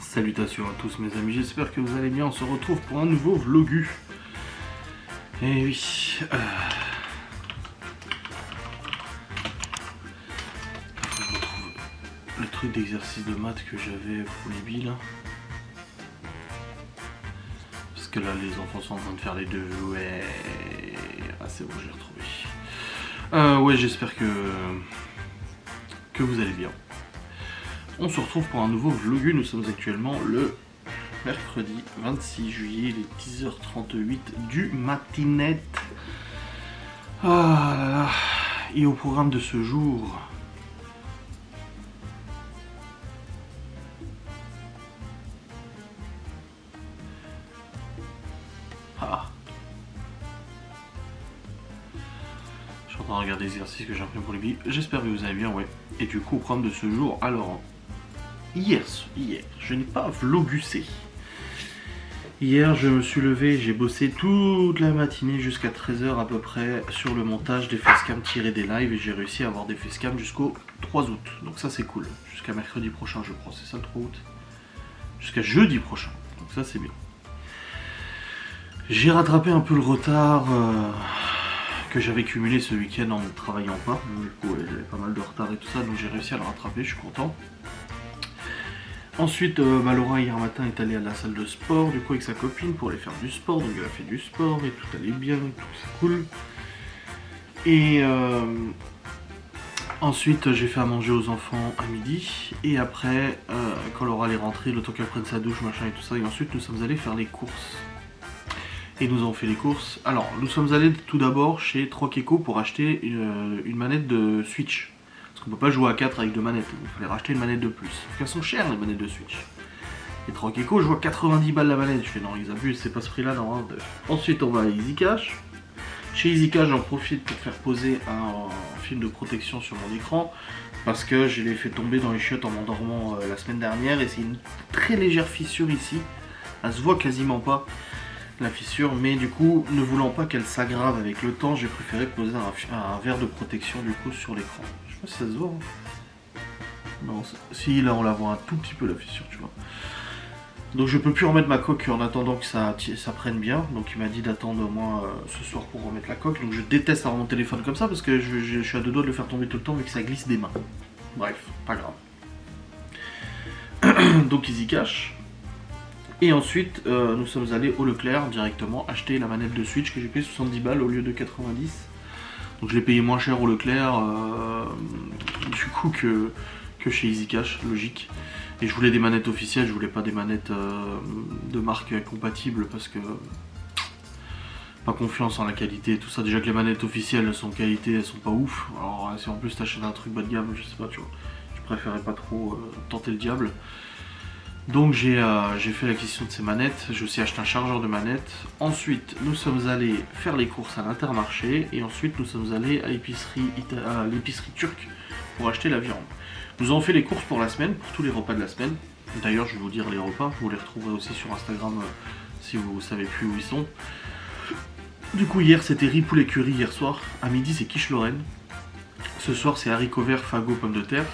Salutations à tous mes amis, j'espère que vous allez bien, on se retrouve pour un nouveau vlogu. Et oui, je retrouve le truc d'exercice de maths que j'avais pour les billes là. Parce que là les enfants sont en train de faire les deux, ouais. Ah c'est bon, je l'ai retrouvé. Ouais, j'espère que vous allez bien. On se retrouve pour un nouveau vlogu, nous sommes actuellement le mercredi 26 juillet, les 10h38 du matinette. Ah là là. Et au programme de ce jour, je suis en train de regarder les exercices que j'ai imprimés pour les billes. J'espère que vous allez bien, ouais. Et du coup, au programme de ce jour, alors, hier, je n'ai pas vlogusé. Hier, je me suis levé, j'ai bossé toute la matinée jusqu'à 13h à peu près sur le montage des facecam tirés des lives et j'ai réussi à avoir des facecam jusqu'au 3 août. Donc ça c'est cool. Jusqu'à mercredi prochain je crois, c'est ça le 3 août. Jusqu'à jeudi prochain. Donc ça c'est bien. J'ai rattrapé un peu le retard que j'avais cumulé ce week-end en ne travaillant pas. Du coup j'avais pas mal de retard et tout ça, donc j'ai réussi à le rattraper, je suis content. Ensuite, Laura hier matin est allée à la salle de sport, du coup avec sa copine pour aller faire du sport, donc elle a fait du sport et tout allait bien, tout c'est cool. Et ensuite j'ai fait à manger aux enfants à midi, et après, quand Laura est rentrée, le temps qu'elle prenne sa douche, machin et tout ça, et ensuite nous sommes allés faire les courses. Et nous avons fait les courses. Alors, nous sommes allés tout d'abord chez Troqueco pour acheter une manette de Switch. Parce qu'on peut pas jouer à 4 avec deux manettes, il fallait racheter une manette de plus. Sauf qu'elles sont chères les manettes de Switch. Et Troqueco, je vois 90 balles la manette. Je fais non, ils abusent, c'est pas ce prix là, non. Ensuite, on va à EasyCash. Chez EasyCash, j'en profite pour faire poser un film de protection sur mon écran. Parce que je l'ai fait tomber dans les chiottes en m'endormant la semaine dernière. Et c'est une très légère fissure ici. Elle se voit quasiment pas, la fissure, mais du coup, ne voulant pas qu'elle s'aggrave avec le temps, j'ai préféré poser un verre de protection du coup sur l'écran. Je sais pas si ça se voit. Hein. Non, si là on la voit un tout petit peu la fissure, tu vois. Donc je peux plus remettre ma coque en attendant que ça prenne bien. Donc il m'a dit d'attendre au moins ce soir pour remettre la coque. Donc je déteste avoir mon téléphone comme ça parce que je suis à deux doigts de le faire tomber tout le temps mais que ça glisse des mains. Bref, pas grave. Donc EasyCash. Et ensuite, nous sommes allés au Leclerc directement acheter la manette de Switch que j'ai payé 70 balles au lieu de 90. Donc je l'ai payé moins cher au Leclerc du coup que chez EasyCash, logique. Et je voulais des manettes officielles, je voulais pas des manettes de marque compatibles parce que pas confiance en la qualité et tout ça. Déjà que les manettes officielles elles sont de qualité, elles sont pas ouf. Alors si en plus t'achètes un truc bas de gamme, je sais pas, tu vois. Je préférais pas trop tenter le diable. Donc j'ai fait l'acquisition de ces manettes, j'ai aussi acheté un chargeur de manettes. Ensuite nous sommes allés faire les courses à l'Intermarché et ensuite nous sommes allés à l'épicerie turque pour acheter la viande. Nous avons fait les courses pour la semaine, pour tous les repas de la semaine. D'ailleurs je vais vous dire les repas, vous les retrouverez aussi sur Instagram si vous savez plus où ils sont. Du coup hier c'était riz poulet curry hier soir, à midi c'est quiche Lorraine. Ce soir c'est haricots verts, fagots, pommes de terre.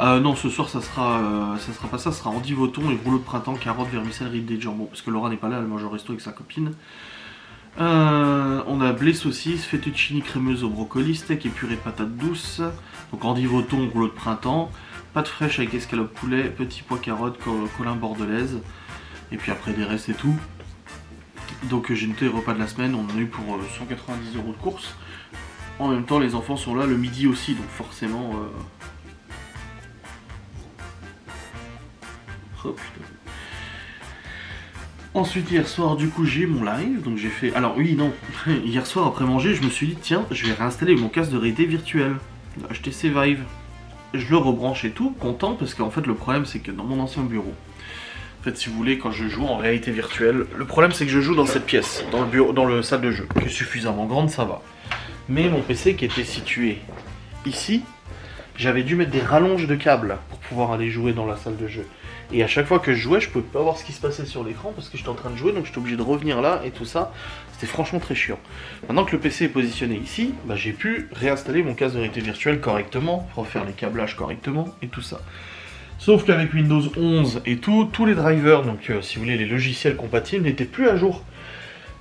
Non, ce soir ça sera pas ça, ça sera endivoton et rouleau de printemps, carottes, vermicelle, ribs de jambon. Parce que Laura n'est pas là, elle mange au resto avec sa copine. On a blé saucisse, fettuccine crémeuse au brocoli, steak et purée de patates douces. Donc endivoton, rouleau de printemps, pâte fraîche avec escalope poulet, petits pois carottes, colin bordelaise. Et puis après des restes et tout. Donc j'ai noté les repas de la semaine, on en a eu pour 190 € de course. En même temps les enfants sont là le midi aussi, donc forcément... Oh putain. Ensuite hier soir du coup j'ai mon live, donc j'ai fait... Alors oui non, hier soir après manger je me suis dit tiens je vais réinstaller mon casque de réalité virtuelle, HTC Vive. Je le rebranche et tout, content parce qu'en fait le problème c'est que dans mon ancien bureau, en fait si vous voulez quand je joue en réalité virtuelle, le problème c'est que je joue dans cette pièce, dans le bureau, dans le salle de jeu, qui est suffisamment grande ça va. Mais mon PC qui était situé ici, j'avais dû mettre des rallonges de câbles pour pouvoir aller jouer dans la salle de jeu. Et à chaque fois que je jouais, je pouvais pas voir ce qui se passait sur l'écran parce que j'étais en train de jouer, donc j'étais obligé de revenir là et tout ça. C'était franchement très chiant. Maintenant que le PC est positionné ici, bah, j'ai pu réinstaller mon casque de réalité virtuelle correctement, refaire les câblages correctement et tout ça. Sauf qu'avec Windows 11 et tout, tous les drivers, donc si vous voulez les logiciels compatibles, n'étaient plus à jour.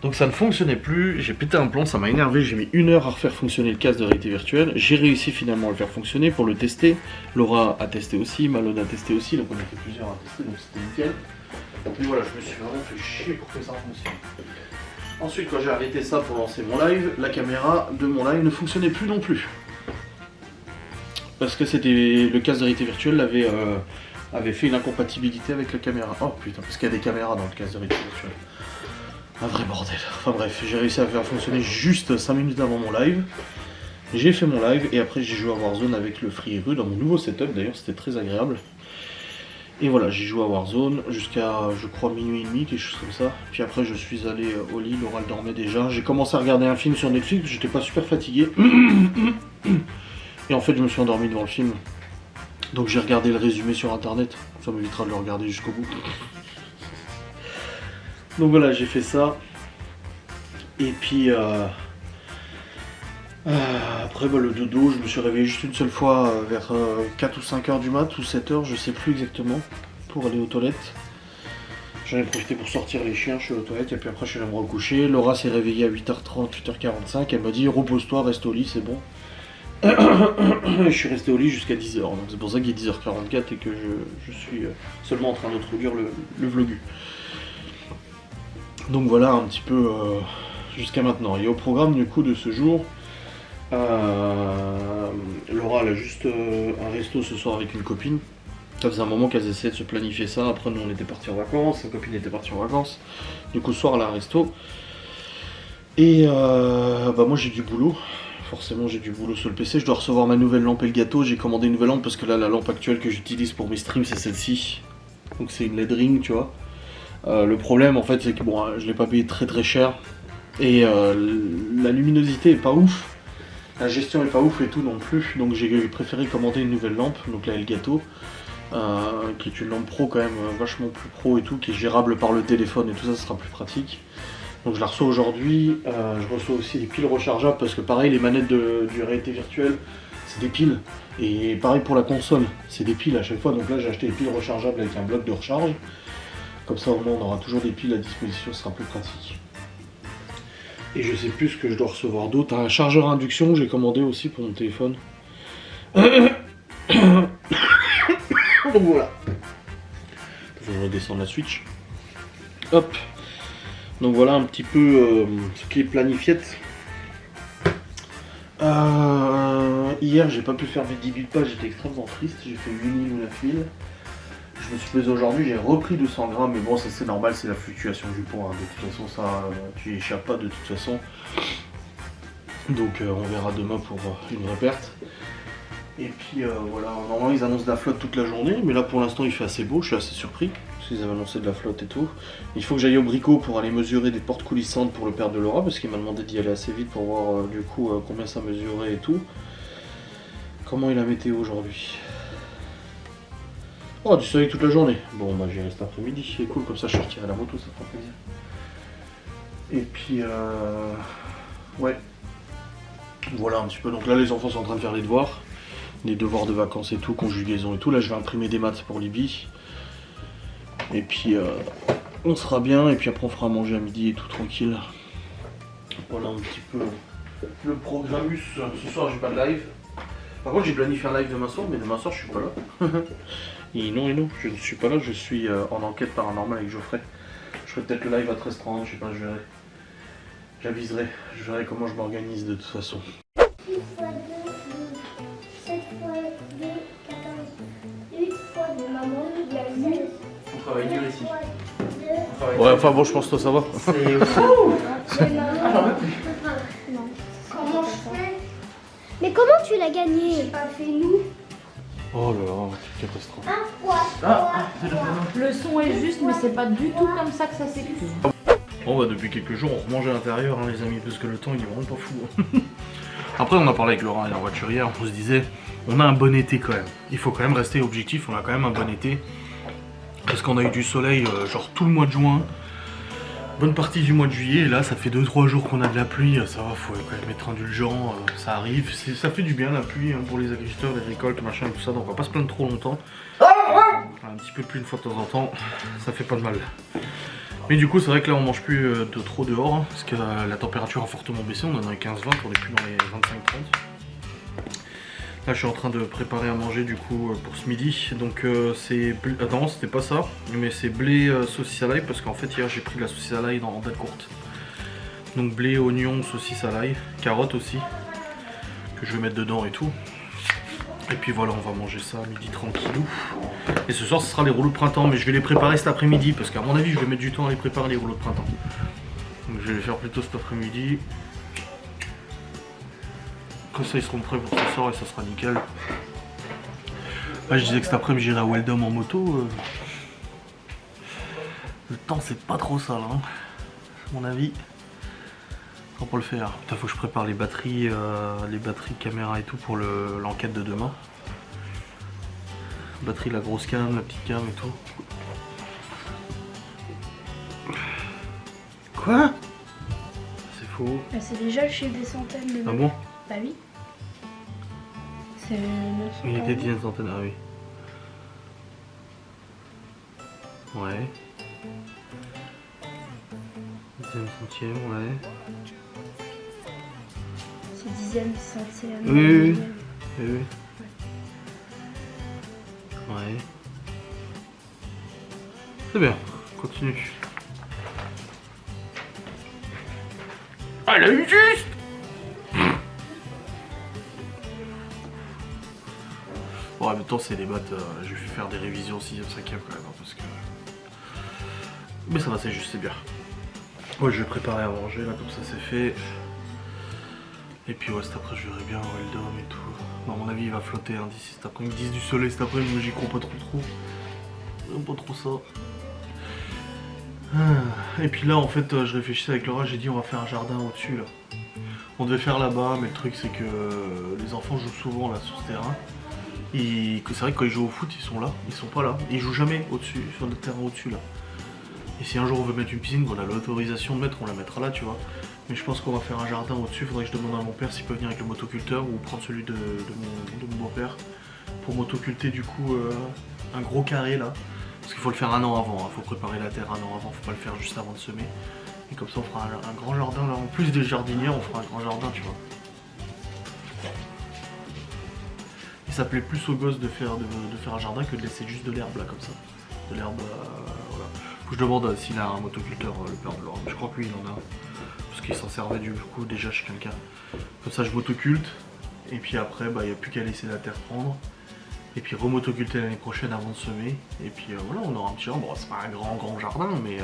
Donc ça ne fonctionnait plus, j'ai pété un plomb, ça m'a énervé, j'ai mis 1 heure à refaire fonctionner le casque de réalité virtuelle. J'ai réussi finalement à le faire fonctionner pour le tester. Laura a testé aussi, Malone a testé aussi, donc on était plusieurs à tester, donc c'était nickel. Et voilà, je me suis vraiment fait chier pour que ça fonctionne. Ensuite, quand j'ai arrêté ça pour lancer mon live, la caméra de mon live ne fonctionnait plus non plus. Parce que c'était le casque de réalité virtuelle avait fait une incompatibilité avec la caméra. Oh putain, parce qu'il y a des caméras dans le casque de réalité virtuelle. Un vrai bordel. Enfin bref, j'ai réussi à faire fonctionner juste 5 minutes avant mon live. J'ai fait mon live et après j'ai joué à Warzone avec le FreeRU dans mon nouveau setup, d'ailleurs c'était très agréable. Et voilà, j'ai joué à Warzone jusqu'à, je crois, minuit et demi, quelque chose comme ça. Puis après je suis allé au lit, Laura elle dormait déjà. J'ai commencé à regarder un film sur Netflix, j'étais pas super fatigué. Et en fait je me suis endormi devant le film. Donc j'ai regardé le résumé sur internet, ça m'évitera de le regarder jusqu'au bout. Donc voilà, j'ai fait ça. Et puis après le dodo, je me suis réveillé juste une seule fois vers 4 ou 5 heures du mat, ou 7 heures, je sais plus exactement, pour aller aux toilettes. J'en ai profité pour sortir les chiens, je suis aux toilettes, et puis après je suis allé me recoucher. Laura s'est réveillée à 8h30, 8h45, elle m'a dit repose-toi, reste au lit, c'est bon. Je suis resté au lit jusqu'à 10h, donc c'est pour ça qu'il est 10h44 et que je suis seulement en train d'introduire le vlogu. Donc voilà un petit peu jusqu'à maintenant. Et au programme du coup de ce jour, Laura elle a juste un resto ce soir avec une copine. Ça faisait un moment qu'elles essayaient de se planifier ça. Après nous on était partis en vacances, sa copine était partie en vacances. Du coup ce soir elle a un resto. Et moi j'ai du boulot. Forcément j'ai du boulot sur le PC. Je dois recevoir ma nouvelle lampe et le gâteau. J'ai commandé une nouvelle lampe parce que là la lampe actuelle que j'utilise pour mes streams c'est celle-ci. Donc c'est une LED ring tu vois. Le problème en fait c'est que bon, je l'ai pas payé très cher et la luminosité est pas ouf, la gestion est pas ouf et tout non plus, donc j'ai préféré commander une nouvelle lampe, donc là Elgato, qui est une lampe pro quand même vachement plus pro et tout, qui est gérable par le téléphone et tout ça, ça sera plus pratique. Donc je la reçois aujourd'hui, je reçois aussi des piles rechargeables parce que pareil les manettes du réalité virtuelle c'est des piles, et pareil pour la console, c'est des piles à chaque fois, donc là j'ai acheté des piles rechargeables avec un bloc de recharge. Comme ça au moins on aura toujours des piles à disposition, ce sera plus pratique. Et je sais plus ce que je dois recevoir d'autre. Un chargeur à induction j'ai commandé aussi pour mon téléphone. Donc voilà. Je vais redescendre la Switch. Hop. Donc voilà un petit peu ce qui est planifié. Hier j'ai pas pu faire mes 10 000 pas, j'étais extrêmement triste, j'ai fait 8 000 ou 9 000. Je me suis pesé aujourd'hui, j'ai repris 200 grammes, mais bon, ça c'est normal, c'est la fluctuation du poids. Hein. De toute façon, ça, tu y échappes pas de toute façon. Donc, on verra demain pour une vraie perte. Et puis, voilà, normalement, ils annoncent de la flotte toute la journée, mais là, pour l'instant, il fait assez beau, je suis assez surpris, parce qu'ils avaient annoncé de la flotte et tout. Il faut que j'aille au Brico pour aller mesurer des portes coulissantes pour le père de Laura, parce qu'il m'a demandé d'y aller assez vite pour voir, du coup, combien ça mesurait et tout. Comment est la météo aujourd'hui ? Oh, du soleil toute la journée. Bon, bah j'y reste après-midi, c'est cool, comme ça je sortirai la moto, ça fera plaisir. Et puis, ouais. Voilà un petit peu. Donc là, les enfants sont en train de faire les devoirs de vacances et tout, conjugaison et tout. Là, je vais imprimer des maths pour Libye. Et puis, on sera bien. Et puis après, on fera manger à midi et tout tranquille. Voilà un petit peu le programmus. Ce soir, j'ai pas de live. Par contre, j'ai planifié un live demain soir, mais demain soir, je suis pas là. Et non, je ne suis pas là, je suis en enquête paranormale avec Geoffrey. Je ferai peut-être le live à 13h30, je sais pas, je verrai. J'aviserai, je verrai comment je m'organise de toute façon. 6 fois 2, 7 fois 2, 14, 8 fois de maman, il y a 16. On travaille dur ici. Ouais, enfin bon, je pense que ça va. de maman. Non. Comment je fais? Mais comment tu l'as gagné? J'ai pas fait nous. Oh là là, quelle catastrophe. 1 fois 3. Le son est juste, mais c'est pas du tout comme ça que ça s'écrit. Bon bah depuis quelques jours on remange à l'intérieur hein, les amis, parce que le temps il est vraiment pas fou. Après on a parlé avec Laurent et la voiturière, on se disait on a un bon été quand même. Il faut quand même rester objectif, on a quand même un bon été. Parce qu'on a eu du soleil genre tout le mois de juin, bonne partie du mois de juillet, et là ça fait 2-3 jours qu'on a de la pluie, ça va, faut quand même être indulgent, ça arrive, ça fait du bien la pluie hein, pour les agriculteurs, les récoltes, machin et tout ça, donc on va pas se plaindre trop longtemps. Un petit peu plus une fois de temps en temps, ça fait pas de mal. Mais du coup c'est vrai que là on mange plus de trop dehors, hein, parce que la température a fortement baissé, on est dans les 15-20, on est plus dans les 25-30. Là je suis en train de préparer à manger du coup pour ce midi, donc c'est... non c'était pas ça, mais c'est blé saucisse à l'ail, parce qu'en fait hier j'ai pris de la saucisse à l'ail en date courte. Donc blé, oignon, saucisse à l'ail, carottes aussi, que je vais mettre dedans et tout. Et puis voilà, on va manger ça à midi tranquillou. Et ce soir ce sera les rouleaux de printemps, mais je vais les préparer cet après-midi, parce qu'à mon avis je vais mettre du temps à les préparer les rouleaux de printemps. Donc je vais les faire plutôt cet après-midi. Comme ça ils seront prêts pour ce soir et ça sera nickel. Là je disais que cet après-midi j'irai à Weldom en moto. Le temps c'est pas trop ça là, hein, à mon avis. Pour le faire. Putain, faut que je prépare les batteries caméra et tout pour l'enquête de demain. Batterie, la grosse cam, la petite cam et tout. Quoi? C'est faux. C'est déjà chez des centaines de... Ah bon? Bah oui. C'est 900. Il était dit une centaine, ah oui. Ouais. Dixième, centième, ouais. C'est dixième, centième. Oui, oui, oui. Oui, oui. Ouais. C'est bien, continue. Ah, elle a eu juste! Bon, en même temps, c'est des maths, je vais faire des révisions 6ème, 5ème quand même, hein, parce que... Mais ça va, c'est juste, c'est bien. Ouais, je vais préparer à manger, là, comme ça c'est fait. Et puis ouais, cet après je verrai bien Weldom et tout. Bon, à mon avis il va flotter hein, d'ici cet après. Ils me disent du soleil cet après, mais j'y crois pas trop. J'aime pas trop ça. Et puis là en fait je réfléchissais avec Laura, j'ai dit on va faire un jardin au-dessus là. On devait faire là-bas, mais le truc c'est que les enfants jouent souvent là sur ce terrain. Et que c'est vrai que quand ils jouent au foot ils sont là, ils sont pas là. Ils jouent jamais au-dessus, sur notre terrain au-dessus là. Et si un jour on veut mettre une piscine, qu'on a l'autorisation de mettre, on la mettra là tu vois. Mais je pense qu'on va faire un jardin au-dessus, faudrait que je demande à mon père s'il peut venir avec le motoculteur ou prendre celui de mon beau-père pour motoculter du coup un gros carré là. Parce qu'il faut le faire un an avant, hein. Faut préparer la terre un an avant, faut pas le faire juste avant de semer. Et comme ça on fera un grand jardin là, en plus des jardinières on fera un grand jardin tu vois. Et ça plaît plus aux gosses de faire un jardin que de laisser juste de l'herbe là comme ça. De l'herbe, voilà. Faut que je demande s'il a un motoculteur, le père de Laura. Je crois que lui il en a. Parce qu'il s'en servait du coup déjà chez quelqu'un. Comme ça je motoculte. Et puis après il n'y a plus qu'à laisser la terre prendre. Et puis remotoculter l'année prochaine avant de semer. Et puis voilà, on aura un petit jardin. Bon, c'est pas un grand jardin, mais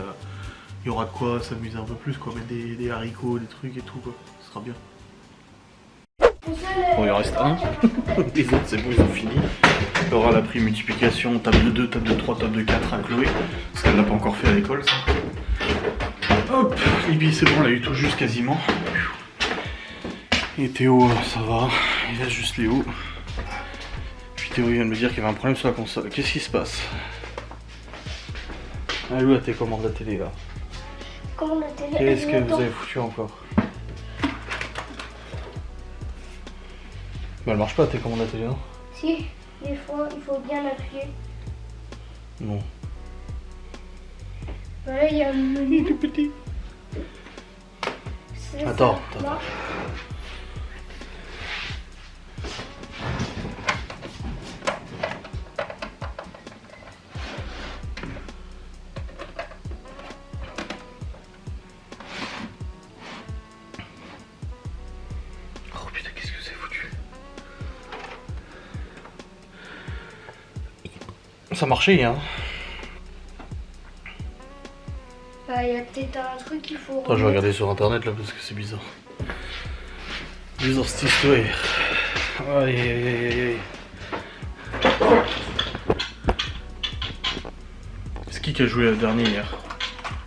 il y aura de quoi s'amuser un peu plus, quoi. Mettre des haricots, des trucs et tout, quoi. Ce sera bien. Bon, il en reste un. Les autres, c'est bon, ils ont fini. Laura elle a pris multiplication, table de 2, table de 3, table de 4 à Chloé. Parce qu'elle l'a pas encore fait à l'école, ça. Hop, et puis c'est bon, elle a eu tout juste quasiment. Et Théo, ça va. Il reste juste Léo. Puis Théo vient de me dire qu'il y avait un problème sur la console. Qu'est-ce qui se passe? Ah oui, tes commandes de la télé là. Comment la télé? Qu'est-ce que vous avez foutu encore? Bah elle marche pas tes commandes de la télé, non? Si, des fois il faut bien appuyer. Non. Voilà, il y a un menu. Il est tout petit. Attends. Oh putain, qu'est-ce que c'est foutu? Ça marchait, hein? Bah, il y a peut-être un truc qu'il faut... Attends, je vais regarder sur internet là parce que c'est bizarre. Bizarre cette histoire. Aïe aïe aïe aïe. C'est qui a joué la dernière hier?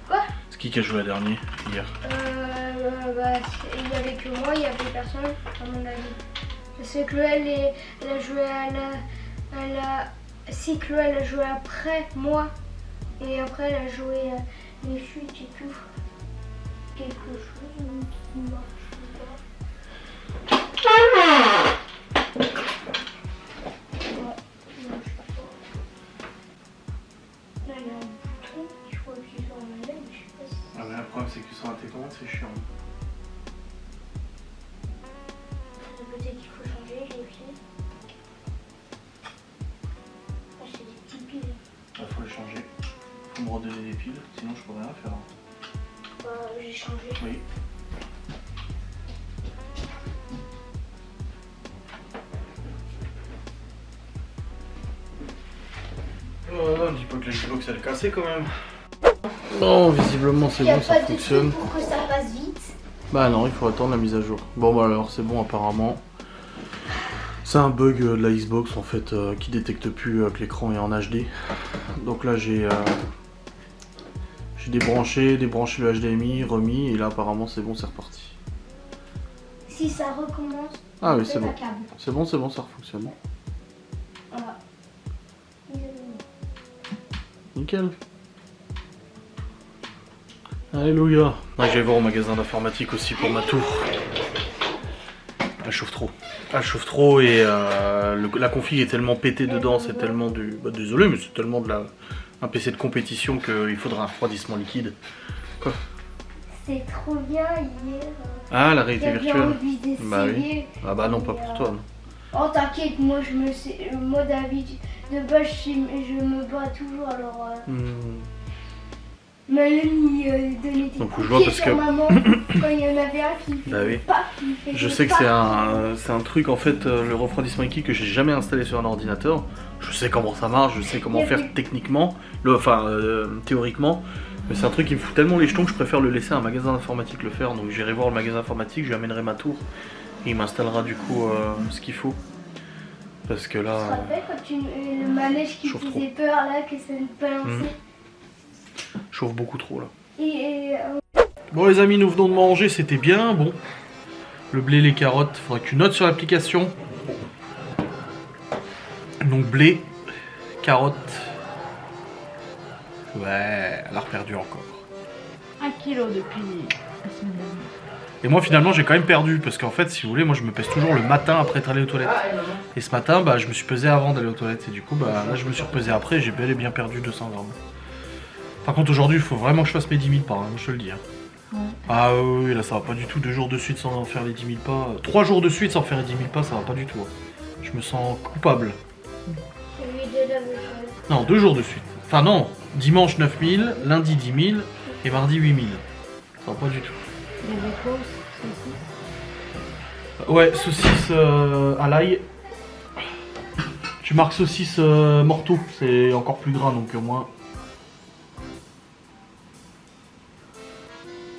Quoi? C'est qui a joué la dernière hier? Bah, il n'y avait que moi, il n'y avait personne, à mon avis. C'est que elle a joué si Chloé elle a joué après moi, et après elle a joué les chutes et tout. Quelque chose qui marche pas. Ouais, marche pas. bouton, il faut appuyer sur un modèle, je sais pas si Ah, mais le problème, c'est que sur la télécommande, c'est chiant. peut-être qu'il faut changer les piles. Ah, c'est des petites piles. Il faut les changer. Faut me redonner des piles, sinon je peux rien faire. J'ai changé. Oui. Oh, dis pas que la Xbox elle est cassée quand même. Non, visiblement c'est Il n'y a bon, ça pas de fonctionne. truc pour que ça passe vite. Bah non, il faut attendre la mise à jour. Bon bah alors c'est bon apparemment. C'est un bug de la Xbox en fait qui détecte plus que l'écran est en HD. Donc là j'ai débranché le HDMI, remis et là apparemment c'est bon, c'est reparti. Si ça recommence, Ah oui on c'est fait bon. la câble. C'est bon, ça fonctionne. Voilà. Nickel. Alléluia. Ah, je vais voir au magasin d'informatique aussi pour ma tour. Elle chauffe trop. Elle chauffe trop et la config est tellement pétée dedans, c'est tellement du... Bah, désolé, mais c'est tellement un PC de compétition qu'il faudra un refroidissement liquide. Quoi? C'est trop bien hier. Ah, la réalité J'avais virtuelle. envie d'essayer. Bah oui. Ah bah non, pas pour toi. Non. Oh t'inquiète, moi d'habitude, de base je me bats toujours alors. Même il donnait des Donc, coups je de vois pied parce sur que- maman quand il y en avait un qui Bah oui. qui faisait Je sais que pas. c'est un truc en fait, le refroidissement liquide que j'ai jamais installé sur un ordinateur. Je sais comment ça marche, je sais comment faire techniquement, théoriquement. Mais c'est un truc qui me fout tellement les jetons que je préfère le laisser à un magasin d'informatique le faire. Donc j'irai voir le magasin informatique, je lui amènerai ma tour et il m'installera du coup ce qu'il faut. Parce que Tu te là, rappelles quand le manège qui chauffe faisait peur là, que ça nous balançait je chauffe beaucoup trop là. et Bon les amis, nous venons de manger, c'était bien, bon. Le blé, les carottes, faudrait que tu notes sur l'application. Donc blé, carottes. Ouais, elle a reperdu encore. 1 kilo depuis la semaine dernière. Et moi finalement j'ai quand même perdu parce qu'en fait si vous voulez moi je me pèse toujours le matin après être allé aux toilettes. Et ce matin bah je me suis pesé avant d'aller aux toilettes et du coup bah là je me suis repesé après et j'ai bel et bien perdu 200 grammes. Par contre aujourd'hui il faut vraiment que je fasse mes 10 000 pas, hein, je te le dis. Hein. Ouais. Ah oui là ça va pas du tout, 2 jours de suite sans faire les 10 000 pas. 3 jours de suite sans faire les 10 000 pas ça va pas du tout. Hein. Je me sens coupable. celui de la voiture. Non 2 jours de suite. Enfin non, dimanche 9 000, lundi 10 000 et mardi 8 000. Ça va pas du tout. Les échos, saucisses. Ouais, saucisse à l'ail. Tu marques saucisse morteau, c'est encore plus gras donc au moins.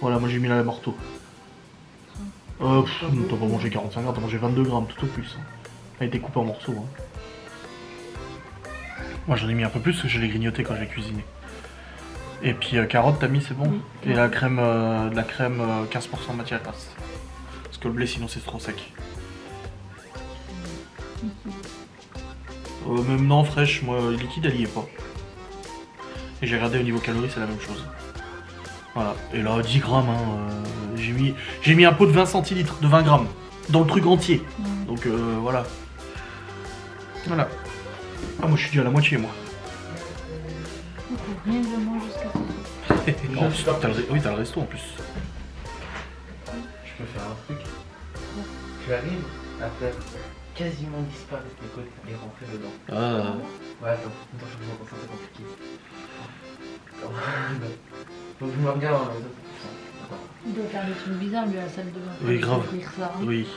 Voilà, moi j'ai mis la morteau. T'as pas mangé 45 grammes, t'as mangé 22 grammes tout au plus. Hein. Elle a été coupée en morceaux. Hein. Moi j'en ai mis un peu plus parce que je l'ai grignoté quand j'ai cuisiné. Et puis carotte, t'as mis, c'est bon. Oui. Et la crème 15% matière grasse. Parce que le blé sinon c'est trop sec. Même non, fraîche, moi liquide elle y est pas. Et j'ai regardé au niveau calories, c'est la même chose. Voilà, et là 10 grammes, hein, j'ai mis un pot de 20 centilitres, de 20 grammes, dans le truc entier. Donc voilà. Voilà. Ah moi je suis dû à la moitié moi. Rien de moi jusqu'à ce En plus, oui, t'as le resto en plus. Je peux faire un truc. Tu arrives à faire quasiment disparaître les côtes et rentrer dedans. Ah. Ouais, attends, je vais vous montrer, c'est compliqué. Attends. Donc je me regarde dans les autres. Attends. Il doit faire des trucs bizarres lui à la salle de bain. Oui, grave. Il faut ça, hein. Oui.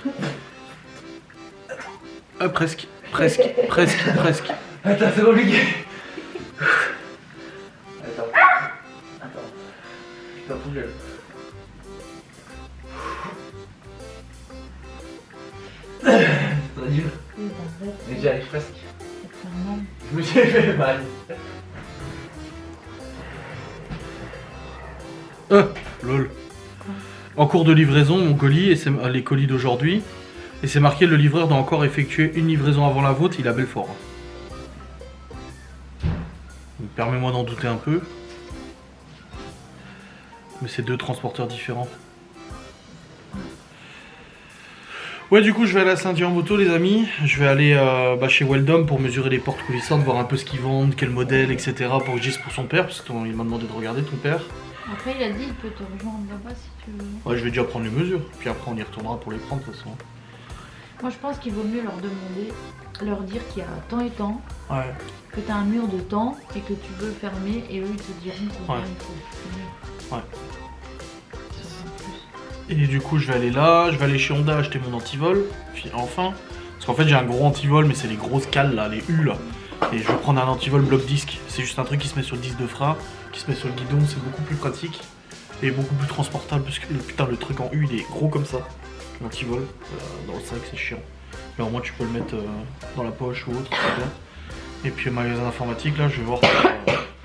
Ah, presque. Presque. Attends, c'est compliqué. Attends. Je dois bouger là. C'est trop dur. Oui, t'as fait, Mais j'y arrive presque. c'est un homme. Je me suis fait mal. Lol. En cours de livraison, mon colis, et c'est les colis d'aujourd'hui, et c'est marqué le livreur doit encore effectuer une livraison avant la vôtre, il a Belfort. Donc, permets-moi d'en douter un peu. Mais c'est 2 transporteurs différents. Ouais, du coup, je vais aller à Saint-Dié-en-Bouteau, les amis. Je vais aller chez Weldom pour mesurer les portes coulissantes, voir un peu ce qu'ils vendent, quel modèle, etc. Pour que je dise pour son père, parce qu'il m'a demandé de regarder ton père. Après, il a dit il peut te rejoindre là-bas si tu veux. Ouais, je vais déjà prendre les mesures, puis après on y retournera pour les prendre de toute façon. Moi, je pense qu'il vaut mieux leur demander, leur dire qu'il y a temps et temps, Ouais. que tu as un mur de temps et que tu veux le fermer, et eux, ils te diront combien Ouais. il faut. C'est mieux. Ouais. Ça va plus. Et du coup, je vais aller là, je vais aller chez Honda acheter mon antivol, enfin. Parce qu'en fait, j'ai un gros antivol, mais c'est les grosses cales là, les U là. Et je vais prendre un antivol bloc disque. C'est juste un truc qui se met sur le disque de frein, qui se met sur le guidon, c'est beaucoup plus pratique et beaucoup plus transportable parce que le truc en U il est gros comme ça. L'antivol dans le sac, c'est chiant. Mais au moins, tu peux le mettre dans la poche ou autre, c'est bien. Et puis, au magasin d'informatique, là, je vais voir pour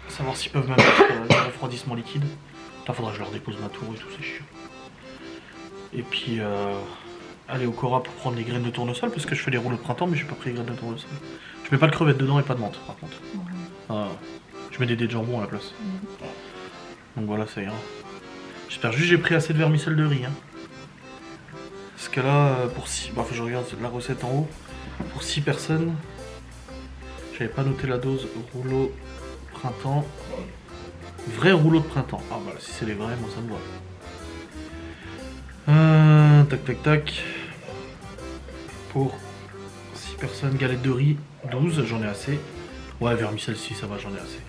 savoir s'ils peuvent même mettre du refroidissement liquide. Là, faudra que je leur dépose ma tour et tout, c'est chiant. Et puis, aller au Cora pour prendre les graines de tournesol parce que je fais des rouleaux de printemps, mais j'ai pas pris les graines de tournesol. Je mets pas de crevettes dedans et pas de menthe, par contre. Je mets des dés de jambon à la place. Donc voilà, ça ira. J'espère juste que j'ai pris assez de vermicelle de riz. Hein. Parce que là, pour 6... Bah, faut que je regarde la recette en haut. Pour 6 personnes, j'avais pas noté la dose rouleau printemps. Vrai rouleau de printemps. Ah bah si c'est les vrais, moi ça me va. Tac tac tac. Pour 6 personnes, galette de riz, 12, j'en ai assez. Ouais, vermicelle si, ça va, j'en ai assez.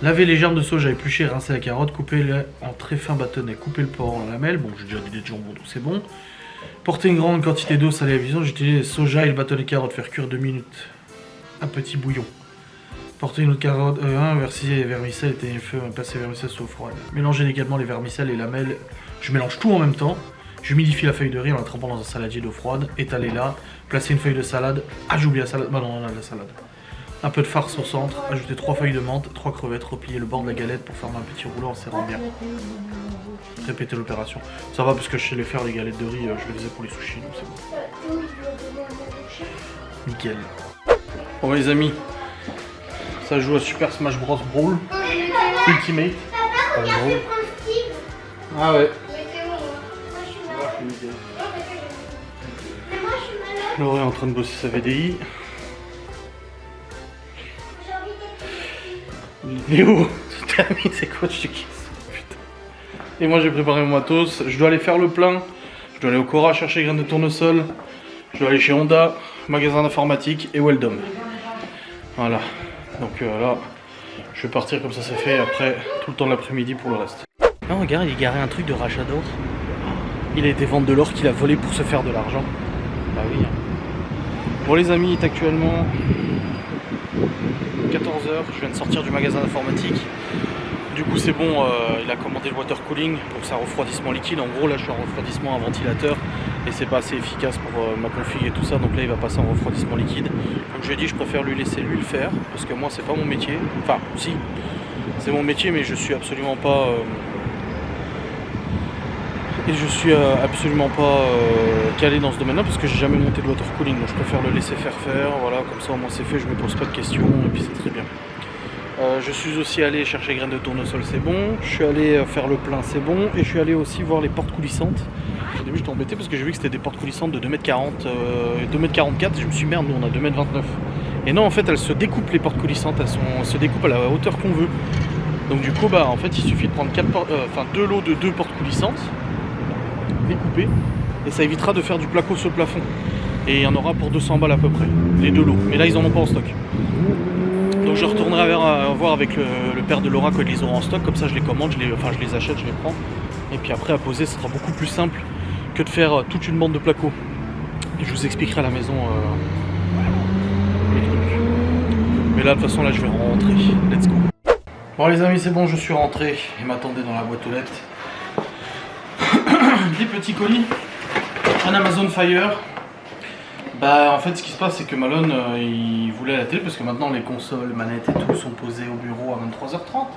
Laver les germes de soja, éplucher, rincer la carotte, couper-les en très fins bâtonnets, couper le porc en lamelles, bon j'ai déjà des dés de jambon donc c'est bon. Porter une grande quantité d'eau salée à vision, j'utilise le soja et le bâtonnet de carotte, faire cuire 2 minutes. Un petit bouillon. Porter une autre carotte, verser les vermicelles, éteindre le feu, passer les vermicelles sous eau froide. Mélanger également les vermicelles et lamelles, je mélange tout en même temps. J'humidifie la feuille de riz en la trempant dans un saladier d'eau froide, étaler là, placer une feuille de salade, ah j'ai oublié la salade, bah non on a de la salade. Un peu de farce au centre, ajouter 3 feuilles de menthe, 3 crevettes, replier le bord de la galette pour former un petit rouleau en serrant bien. Répéter l'opération. Ça va parce que je sais les faire les galettes de riz, je les faisais pour les sushis donc c'est bon. Nickel. Bon les amis, ça joue à Super Smash Bros Brawl Ultimate. Ah ouais. Laure est en train de bosser sa VDI. Léo, tu termines, c'est quoi je te kiss. Putain. Et moi j'ai préparé mon matos, je dois aller faire le plein, je dois aller au Cora chercher les graines de tournesol, je dois aller chez Honda, magasin d'informatique et Weldom. Voilà, donc là, je vais partir comme ça c'est fait, après tout le temps de l'après-midi pour le reste. Non regarde, il est garé un truc de rachat d'or. Il a été vendre de l'or qu'il a volé pour se faire de l'argent. Bah oui. Bon les amis, il est actuellement 14h, je viens de sortir du magasin d'informatique. Du coup c'est bon, il a commandé le water cooling, donc c'est un refroidissement liquide. En gros là je suis en refroidissement à ventilateur et c'est pas assez efficace pour ma config et tout ça, donc là il va passer en refroidissement liquide. Donc je lui ai dit je préfère lui laisser lui le faire, parce que moi c'est pas mon métier. Enfin si, c'est mon métier mais je suis absolument pas... calé dans ce domaine-là parce que j'ai jamais monté de water cooling, donc je préfère le laisser faire, voilà, comme ça au moins c'est fait, je me pose pas de questions et puis c'est très bien. Je suis aussi allé chercher les graines de tournesol, c'est bon, je suis allé faire le plein, c'est bon, et je suis allé aussi voir les portes coulissantes. Au début j'étais embêté parce que j'ai vu que c'était des portes coulissantes de 2m40 et 2m44, je me suis dit merde, nous on a 2m29. Et non en fait elles se découpent les portes coulissantes, elles se découpent à la hauteur qu'on veut. Donc du coup bah en fait il suffit de prendre 2 lots de 2 portes coulissantes découpé et ça évitera de faire du placo sur le plafond et il y en aura pour 200 balles à peu près les 2 lots, mais là ils en ont pas en stock, donc je retournerai voir avec le père de Laura quand ils les auront en stock, comme ça je les commande, je les achète, je les prends et puis après à poser ce sera beaucoup plus simple que de faire toute une bande de placo et je vous expliquerai à la maison les trucs, mais là de toute façon là je vais rentrer, let's go. Bon les amis c'est bon, je suis rentré, il m'attendait dans la boîte aux lettres des petits colis, un Amazon Fire. Bah en fait ce qui se passe c'est que Malone il voulait la télé parce que maintenant les consoles, manettes et tout sont posées au bureau à 23h30.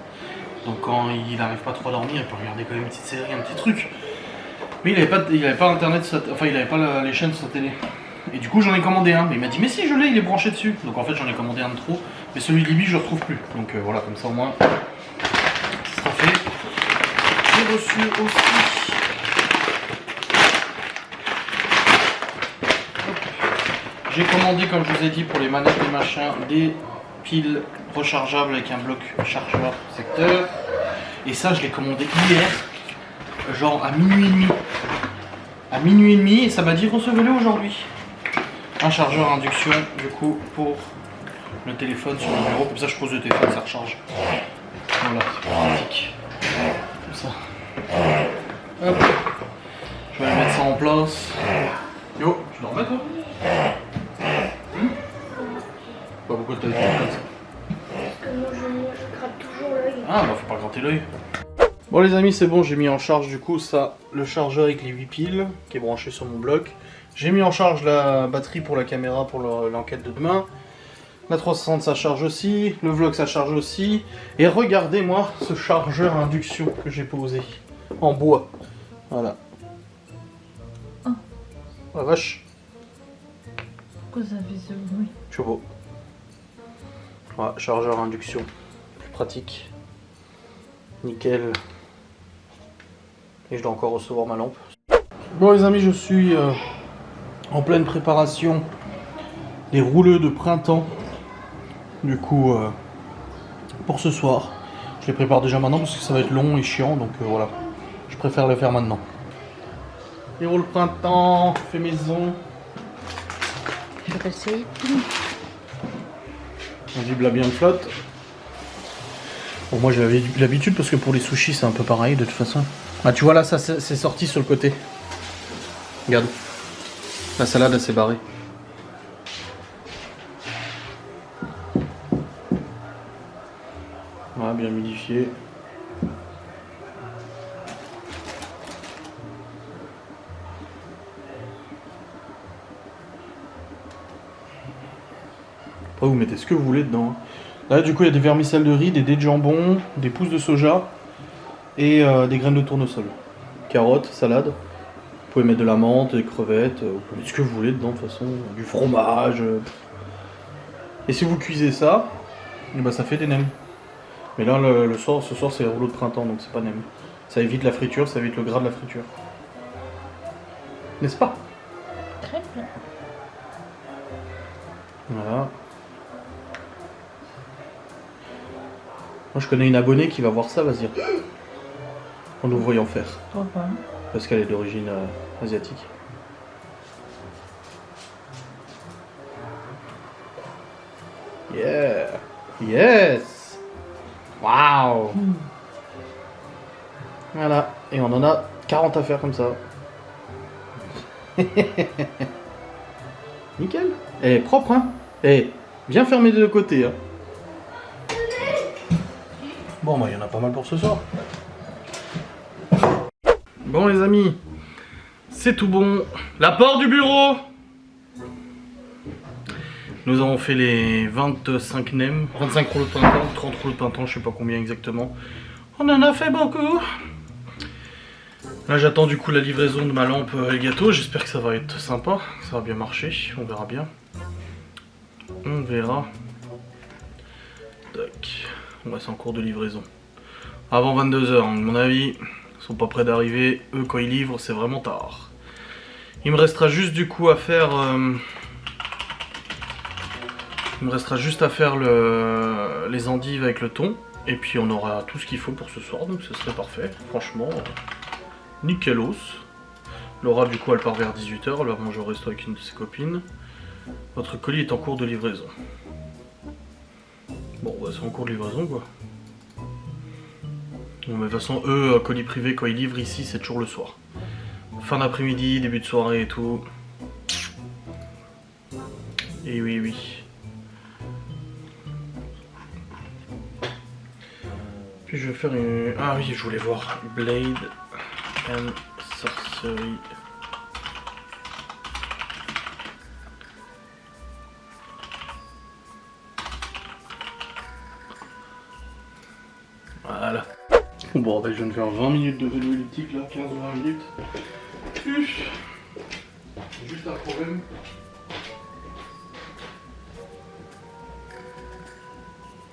Donc quand il n'arrive pas trop à dormir, il peut regarder quand même une petite série, un petit truc. Mais il avait pas internet, enfin il avait pas les chaînes sur sa télé. Et du coup j'en ai commandé un, mais il m'a dit mais si je l'ai, il est branché dessus. Donc en fait j'en ai commandé un de trop, mais celui de Libye je le retrouve plus. Donc voilà, comme ça au moins ça sera fait. J'ai reçu aussi J'ai commandé, comme je vous ai dit, pour les manettes et machins, des piles rechargeables avec un bloc chargeur secteur. Et ça, je l'ai commandé hier, genre à minuit et demi. À minuit et demi, et ça m'a dit recevez-le aujourd'hui. Un chargeur induction, du coup, pour le téléphone sur le bureau. Comme ça, je pose le téléphone, ça recharge. Voilà, c'est pratique. Comme ça. Hop. Je vais mettre ça en place. Yo, tu dormais toi? Bah pourquoi t'as dit comme ça? Parce que moi je gratte toujours l'œil. Ah bah faut pas gratter l'œil. Bon les amis, c'est bon, j'ai mis en charge du coup ça, le chargeur avec les 8 piles qui est branché sur mon bloc. J'ai mis en charge la batterie pour la caméra pour l'enquête de demain. La 360 ça charge aussi, le vlog ça charge aussi. Et regardez-moi ce chargeur induction que j'ai posé en bois. Voilà. Oh. La vache. Pourquoi ça fait ce bruit? Tu vois. Voilà, chargeur induction. Plus pratique. Nickel. Et je dois encore recevoir ma lampe. Bon les amis, je suis en pleine préparation des rouleux de printemps. Du coup, pour ce soir. Je les prépare déjà maintenant parce que ça va être long et chiant. Donc voilà, je préfère les faire maintenant. Les rouleaux de printemps, fait maison. Je vais essayer. On vibre bien de flotte. Bon, moi j'avais l'habitude parce que pour les sushis c'est un peu pareil de toute façon. Ah tu vois là, ça c'est sorti sur le côté. Regarde. La salade elle s'est barrée. Voilà, bien humidifié. Après vous mettez ce que vous voulez dedans. Là du coup il y a des vermicelles de riz, des dés de jambon, des pousses de soja et des graines de tournesol. Carottes, salade. Vous pouvez mettre de la menthe, des crevettes, vous pouvez mettre ce que vous voulez dedans de toute façon, du fromage. Et si vous cuisez ça, et ben ça fait des nems. Mais là ce soir c'est les rouleaux de printemps donc c'est pas nem. Ça évite la friture, ça évite le gras de la friture. N'est-ce pas? Très bien. Voilà. Moi je connais une abonnée qui va voir ça, va se dire en nous voyant faire. Toi pas. Parce qu'elle est d'origine asiatique. Yeah! Yes! Wow! Voilà. Et on en a 40 à faire comme ça. Nickel! Et propre, hein? Et bien fermé de deux côtés, hein? Bon, bah, il y en a pas mal pour ce soir. Bon, les amis, c'est tout bon. La porte du bureau! Nous avons fait les 25 nems, 25 rouleaux de printemps, 30 rouleaux de printemps, je sais pas combien exactement. On en a fait beaucoup. Là, j'attends du coup la livraison de ma lampe et gâteau. J'espère que ça va être sympa, que ça va bien marcher. On verra bien. On verra. Tac. Ouais, c'est en cours de livraison. Avant 22 h, à mon avis, ils sont pas prêts d'arriver. Eux, quand ils livrent, c'est vraiment tard. Il me restera juste du coup à faire... Il me restera juste à faire les endives avec le thon. Et puis on aura tout ce qu'il faut pour ce soir, donc ce serait parfait. Franchement, nickelos. Laura, du coup, elle part vers 18 h. Elle va manger au resto avec une de ses copines. Votre colis est en cours de livraison. Bon, bah, c'est en cours de livraison, quoi. Bon, mais de toute façon, eux, colis privé, quand ils livrent ici, c'est toujours le soir. Fin d'après-midi, début de soirée et tout. Et oui, oui. Puis je vais faire une... Ah oui, je voulais voir Blade and Sorcery. Voilà. Bon, ben, je viens de faire 20 minutes de vélo elliptique là, 15 ou 20 minutes. Juste un problème.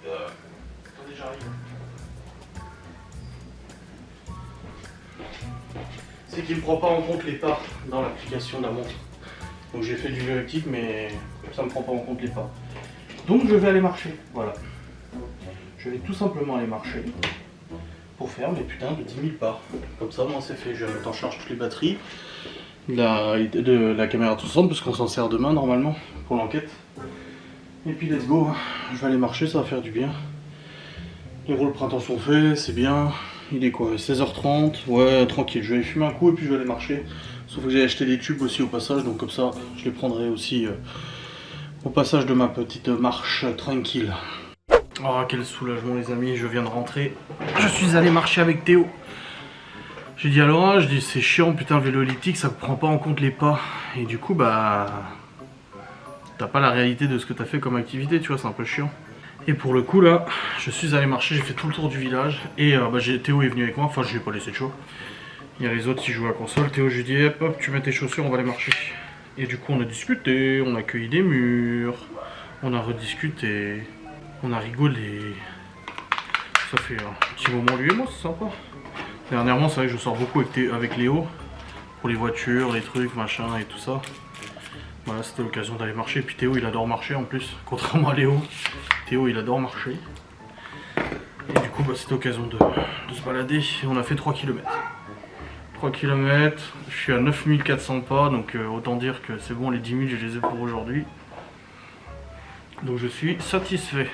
Attendez, j'arrive. C'est qu'il ne prend pas en compte les pas dans l'application de la montre. Donc j'ai fait du vélo elliptique, mais Ça me prend pas en compte les pas. Donc je vais aller marcher, voilà. Je vais tout simplement aller marcher pour faire mes putains de 10 000 pas. Comme ça, moi c'est fait. Je vais mettre en charge toutes les batteries de la caméra 360 parce qu'on s'en sert demain normalement pour l'enquête. Et puis let's go, je vais aller marcher, ça va faire du bien. Les rôles printemps sont faits, c'est bien. Il est quoi, 16h30? Ouais, tranquille, je vais aller fumer un coup et puis je vais aller marcher. Sauf que j'ai acheté des tubes aussi au passage, donc comme ça, je les prendrai aussi au passage de ma petite marche tranquille. Oh, quel soulagement les amis, je viens de rentrer. Je suis allé marcher avec Théo. J'ai dit à Laura, je dis c'est chiant, putain, vélo elliptique, ça prend pas en compte les pas. Et du coup, bah... t'as pas la réalité de ce que t'as fait comme activité, tu vois, c'est un peu chiant. Et pour le coup là, je suis allé marcher, j'ai fait tout le tour du village. Et Théo est venu avec moi, enfin je lui ai pas laissé de chaud. Il y a les autres qui jouent à la console. Théo, je lui ai dit hop hop, tu mets tes chaussures, on va aller marcher. Et du coup on a discuté, on a cueilli des mûres, on a rediscuté, on a rigolé. Ça fait un petit moment lui et moi, c'est sympa. Dernièrement c'est vrai que je sors beaucoup avec Léo. Pour les voitures, les trucs, machin et tout ça. Voilà, c'était l'occasion d'aller marcher. Et puis Théo, il adore marcher en plus, contrairement à Léo. Théo, il adore marcher. Et du coup, bah, c'était l'occasion de se balader. Et on a fait 3 km. 3 km, je suis à 9400 pas, donc autant dire que c'est bon, les 10 000, je les ai pour aujourd'hui. Donc je suis satisfait.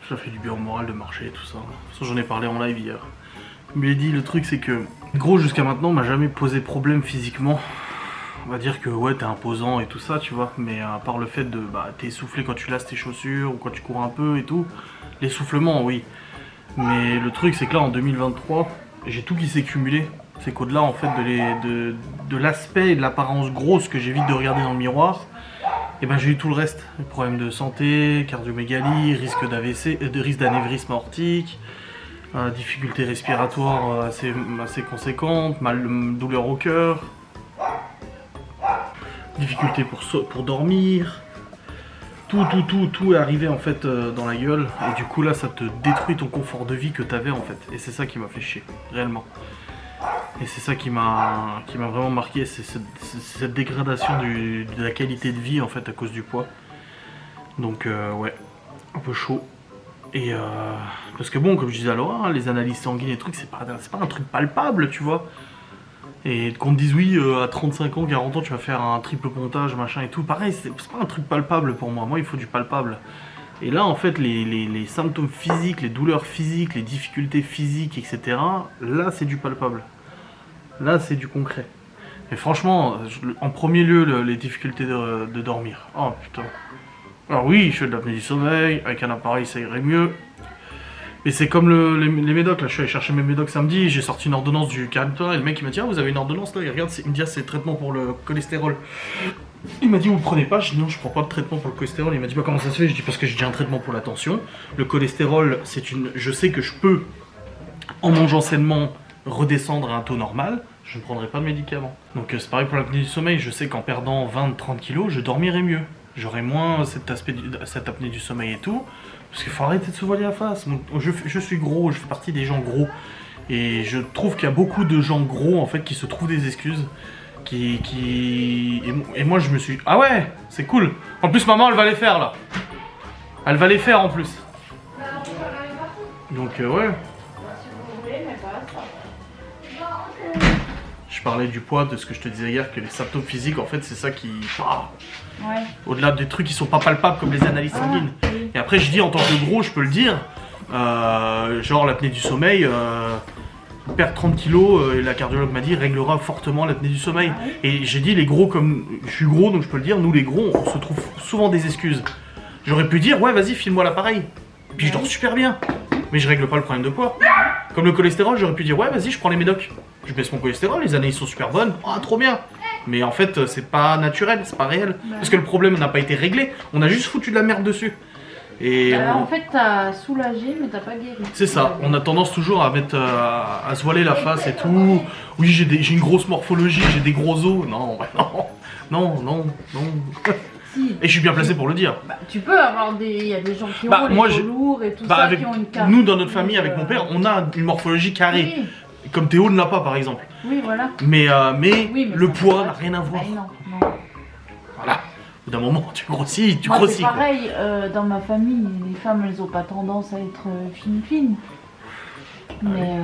Ça fait du bien au moral de marcher et tout ça. De toute façon, j'en ai parlé en live hier. Comme je l'ai dit, le truc c'est que, gros, jusqu'à maintenant, m'a jamais posé problème physiquement. On va dire que ouais, t'es imposant et tout ça, tu vois, mais à part le fait de t'es essoufflé quand tu lasses tes chaussures ou quand tu cours un peu et tout, l'essoufflement, oui. Mais le truc c'est que là en 2023, j'ai tout qui s'est cumulé. C'est qu'au-delà en fait de l'aspect et de l'apparence grosse que j'évite de regarder dans le miroir, et ben j'ai eu tout le reste. Les problèmes de santé, cardiomégalie, risque d'AVC, risque d'anévrisme aortique, difficultés respiratoires assez conséquentes, douleur au cœur. Difficulté pour dormir, tout est arrivé en fait dans la gueule et du coup là ça te détruit ton confort de vie que t'avais en fait et c'est ça qui m'a fait chier, réellement. Et c'est ça qui m'a vraiment marqué, c'est cette dégradation de la qualité de vie en fait à cause du poids. Donc ouais, un peu chaud. Et parce que bon, comme je disais à Laura, hein, les analyses sanguines et trucs, c'est pas un truc palpable, tu vois. Et qu'on te dise oui, à 35 ans, 40 ans, tu vas faire un triple pontage, machin et tout. Pareil, c'est pas un truc palpable pour moi. Moi, il faut du palpable. Et là, en fait, les symptômes physiques, les douleurs physiques, les difficultés physiques, etc., là, c'est du palpable. Là, c'est du concret. Et franchement, en premier lieu, les difficultés de dormir. Oh, putain. Alors oui, je fais de l'apnée du sommeil. Avec un appareil, ça irait mieux. Mais c'est comme les médocs, là je suis allé chercher mes médocs samedi, j'ai sorti une ordonnance du caractère et le mec il m'a dit ah vous avez une ordonnance là, il regarde, il me dit ah c'est traitement pour le cholestérol. Il m'a dit vous le prenez pas, je dis non je prends pas de traitement pour le cholestérol, il m'a dit bah comment ça se fait, je dis parce que j'ai déjà un traitement pour la tension. Le cholestérol je sais que je peux en mangeant sainement redescendre à un taux normal, je ne prendrai pas de médicaments. Donc c'est pareil pour l'apnée du sommeil, je sais qu'en perdant 20-30 kilos je dormirai mieux. J'aurai cette apnée du sommeil et tout. Parce qu'il faut arrêter de se voiler la face. Je suis gros, je fais partie des gens gros. Et je trouve qu'il y a beaucoup de gens gros en fait qui se trouvent des excuses. Et moi je me suis... Ah ouais, c'est cool. En plus maman elle va les faire là. Elle va les faire en plus. Donc ouais. Je parlais du poids, de ce que je te disais hier, que les symptômes physiques en fait c'est ça qui... Ouais. Au-delà des trucs qui sont pas palpables comme les analyses sanguines. Oui. Et après je dis en tant que gros, je peux le dire, genre l'apnée du sommeil, perdre 30 kilos, et la cardiologue m'a dit, réglera fortement l'apnée du sommeil. Ah, oui. Et j'ai dit les gros, comme je suis gros donc je peux le dire, nous les gros on se trouve souvent des excuses. J'aurais pu dire ouais vas-y file-moi l'appareil, puis je dors super bien, mais je règle pas le problème de poids. Comme le cholestérol j'aurais pu dire ouais vas-y je prends les médocs, je baisse mon cholestérol, les analyses sont super bonnes, ah trop bien. Mais en fait, c'est pas naturel, c'est pas réel. Parce que le problème n'a pas été réglé, on a juste foutu de la merde dessus. Et en fait, t'as soulagé, mais t'as pas guéri. C'est ça, on a tendance toujours à se voiler la face et tout. Oui, j'ai une grosse morphologie, j'ai des gros os. Non. Si. Et je suis bien placé pour le dire. Bah, tu peux avoir il y a des gens qui ont les os lourds et tout ça, qui ont une carré. Nous, dans notre famille, avec mon père, on a une morphologie carrée. Oui. Comme Théo ne l'a pas par exemple. Oui, voilà. Mais le poids n'a rien à voir. Non. Voilà. Au bout d'un moment, tu grossis, tu Moi, grossis. c'est Quoi. pareil, dans ma famille, les femmes, elles ont pas tendance à être fines. Mais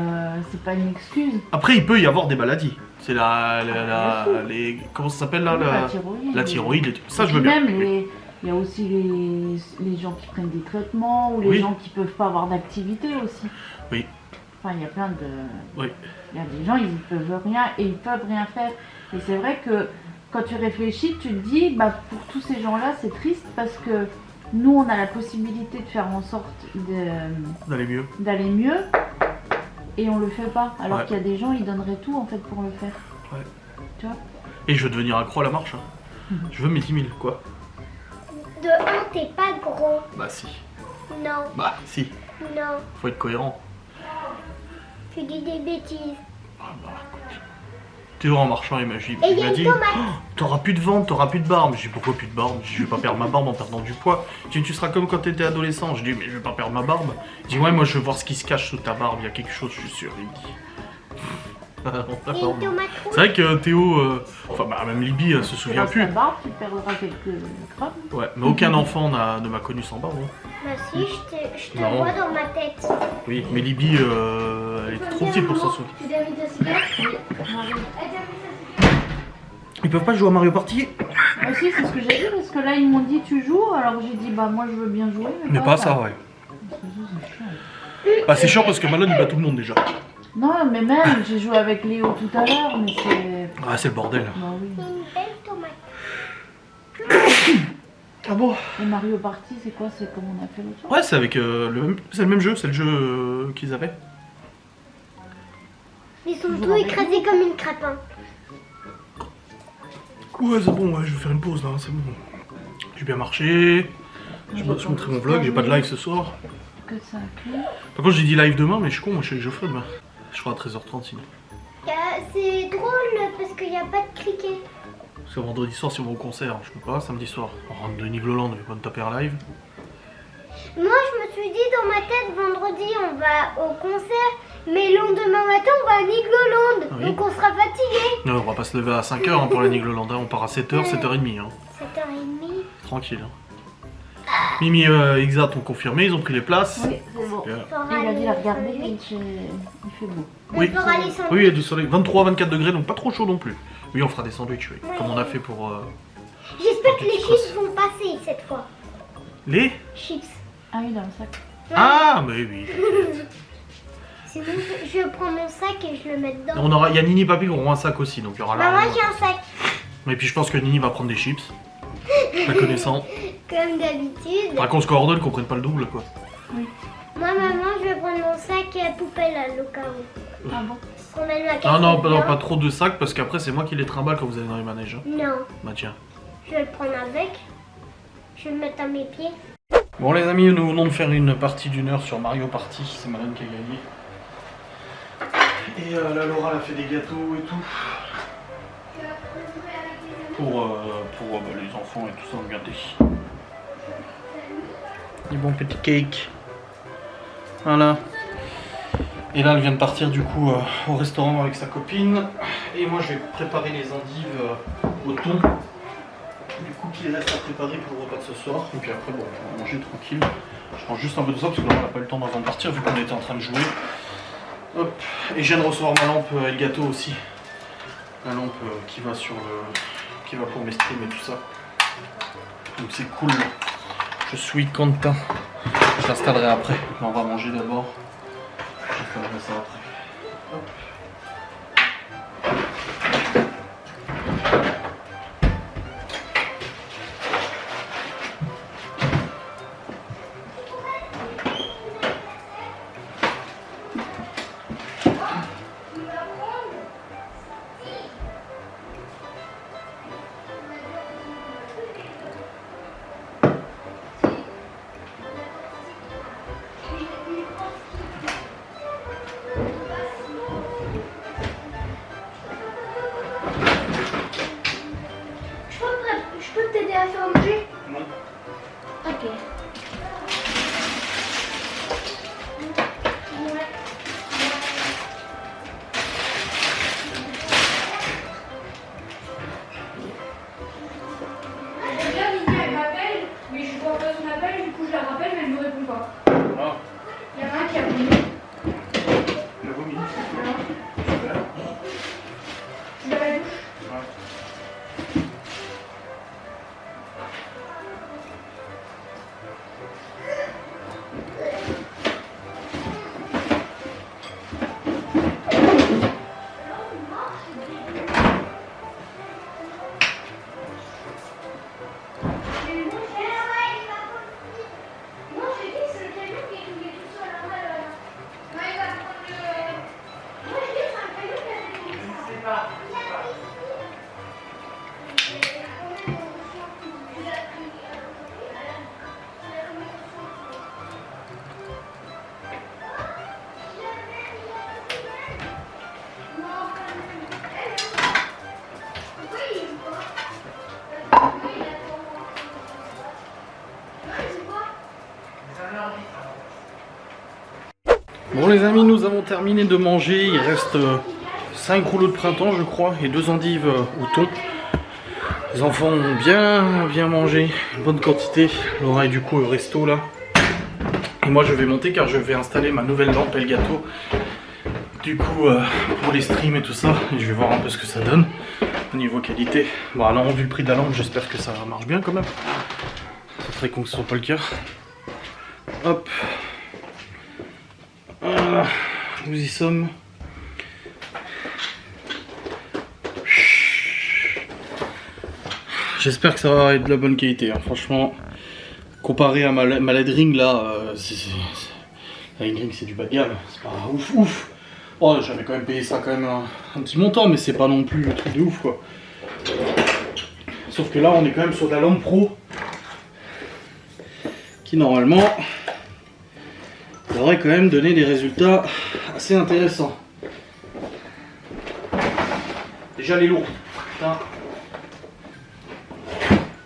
c'est pas une excuse. Après, il peut y avoir des maladies. C'est bien sûr. comment ça s'appelle là Oui, la... la thyroïde. La thyroïde, les trucs. Ça, Et je veux puis bien. même, Oui. il y a aussi les gens qui prennent des traitements ou les Oui. gens qui peuvent pas avoir d'activité aussi. Oui. Enfin, il y a plein de... Oui. Il y a des gens, ils peuvent rien et ils peuvent rien faire. Et c'est vrai que quand tu réfléchis, tu te dis, bah, pour tous ces gens-là, c'est triste parce que nous, on a la possibilité de faire en sorte D'aller mieux. d'aller mieux et on le fait pas. Alors Ouais. qu'il y a des gens, ils donneraient tout en fait pour le faire. Ouais. Tu vois? Et je veux devenir accro à la marche. Hein. Je veux mes 10 000, quoi. De 1, t'es pas gros. Bah si. Non, Bah si. non, Faut être cohérent. tu dis des bêtises. Ah bah écoute. Tu vois, en marchant, il m'a Et il y a dit une tomate. oh, t'auras plus de ventre, t'auras plus de barbe. Je dis pourquoi plus de barbe? Je dis je vais pas perdre ma barbe en perdant du poids. Je dis tu seras comme quand t'étais adolescent. Je dis mais je vais pas perdre ma barbe. Il dit ouais, moi je veux voir ce qui se cache sous ta barbe. Il y a quelque chose, je suis sûr. Il me dit. Il y a une tomate rouge. C'est vrai que Théo, enfin bah, même Libye, elle se souvient Dans plus. ta barbe, tu perdras quelques grammes. Ouais, mais aucun enfant ne m'a connu sans barbe. Hein. Bah si, je te Non. vois dans ma tête. Oui, mais Libye, elle était trop petite pour s'en souvenir. Tu as mis ta cigarette? Marie. Ils peuvent pas jouer à Mario Party? Ah si, c'est ce que j'ai dit parce que là ils m'ont dit tu joues, alors j'ai dit bah moi je veux bien jouer. Mais pas ça, ouais. Parce que ça, c'est chiant. Bah c'est chiant parce que Malone il bat tout le monde déjà. Non mais même j'ai joué avec Léo tout à l'heure mais c'est... Ah c'est le bordel. Bah oui. Une belle tomate. Ah bon? Et Mario Party c'est quoi? C'est comme on a fait l'autre soir? Ouais, c'est avec c'est le même jeu, c'est le jeu qu'ils avaient. Ils sont Toujours tous avec écrasés comme une crêpe. Hein. Ouais, c'est bon, ouais, je vais faire une pause là, c'est bon. J'ai bien marché. Je montrerai mon vlog, j'ai pas de live ce soir. Que ça a clé. Par contre, j'ai dit live demain, mais je suis con, moi je suis avec Geoffrey demain. Je crois à 13h30 sinon. C'est drôle parce qu'il n'y a pas de cricket. Parce que vendredi soir, si on va au concert, je peux pas, samedi soir. On rentre de Nigloland, je vais pas me taper un live. Moi, je me suis dit dans ma tête, vendredi, on va au concert, mais le lendemain matin, on va à Nigloland. Ah oui. Donc on sera fatigué. Non, on va pas se lever à 5h hein, pour la Nigloland, hein. On part à 7h, 7h30. Hein. 7h30. Tranquille. Hein. Mimi Exat ont confirmé, ils ont pris les places. Oui c'est bon. Super. Il a dit la regarder, il fait beau. Oui. On fera les Oui, sandwichs. il y a du soleil. 23-24 degrés, donc pas trop chaud non plus. Oui, on fera des sandwichs, oui. Comme on a fait pour J'espère que les Petite chips vont passer cette fois. les... Chips. Ah oui dans le sac. Ah, mais oui. Sinon, je prends mon sac et je le mets dedans. On aura, il y a Nini et Papy qui auront un sac aussi, donc il y aura Bah, la... moi, j'ai un sac. Et puis je pense que Nini va prendre des chips. La connaissant. Comme d'habitude. Faudra qu'on se coordonne, qu'on prenne pas le double, quoi. Moi, maman, je vais prendre mon sac poubelle à l'au cas où. Ah bon? Qu'on mène la Ah carte non, dedans. pas trop de sacs, parce qu'après c'est moi qui les trimballe quand vous allez dans les manèges. Hein. Non, Bah tiens. je vais le prendre avec. Je vais le mettre à mes pieds. Bon les amis, nous venons de faire une partie d'une heure sur Mario Party, c'est Malone qui a gagné. Et la Laura elle a fait des gâteaux et tout. Pour les enfants et tout ça, regardez. Des bons petits cakes. Voilà. Et là elle vient de partir du coup au restaurant avec sa copine. Et moi je vais préparer les endives au thon. Du coup qu'il reste à préparer pour le repas de ce soir. Et puis après bon, on va manger tranquille. Je mange juste un peu de ça parce que là on n'a pas eu le temps avant de partir vu qu'on était en train de jouer. Hop. Et je viens de recevoir ma lampe et le gâteau aussi. La lampe qui va sur le... qui va pour mes streams et tout ça. Donc c'est cool. Je suis content. Je l'installerai après. Mais on va manger d'abord. J'installerai ça après. Hop. Bon les amis, nous avons terminé de manger. Il reste 5 rouleaux de printemps je crois et 2 endives au thon. Les enfants ont bien mangé, une bonne quantité. Laura est du coup au resto là. Et moi je vais monter car je vais installer ma nouvelle lampe Elgato. Du coup pour les streams et tout ça, et je vais voir un peu ce que ça donne au niveau qualité. Bon alors vu le prix de la lampe, j'espère que ça marche bien quand même. Ça serait con que ce soit pas le cas. Hop. Voilà, nous y sommes. J'espère que ça va être de la bonne qualité, hein. Franchement, comparé à ma LED ring là, la LED ring c'est du bas de gamme, c'est pas ouf. Oh, j'avais quand même payé ça quand même un petit montant, mais c'est pas non plus le truc de ouf quoi. Sauf que là on est quand même sur de la lampe pro qui normalement devrait quand même donner des résultats assez intéressants. Déjà elle est lourde. Putain.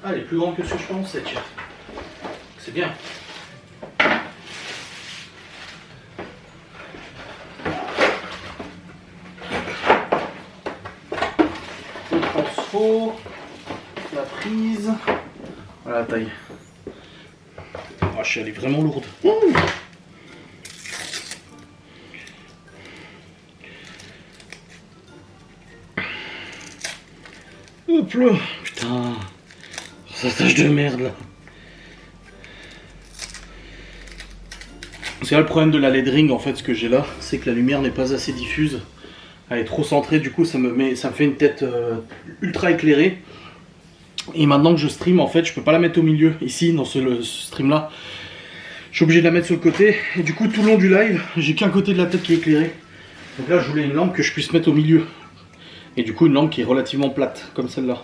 Ah, elle est plus grande que ce que je pensais, tiens. C'est bien. Le transfo, la prise, voilà la taille. Oh, elle est vraiment lourde. Hop là, putain. Ça tâche de merde là. C'est là le problème de la LED ring en fait, ce que j'ai là, c'est que la lumière n'est pas assez diffuse. Elle est trop centrée, du coup ça me fait une tête ultra éclairée. Et maintenant que je stream en fait, je peux pas la mettre au milieu, ici dans ce stream là. Je suis obligé de la mettre sur le côté. Et du coup tout le long du live, j'ai qu'un côté de la tête qui est éclairé. Donc là je voulais une lampe que je puisse mettre au milieu. Et du coup une lampe qui est relativement plate, comme celle-là.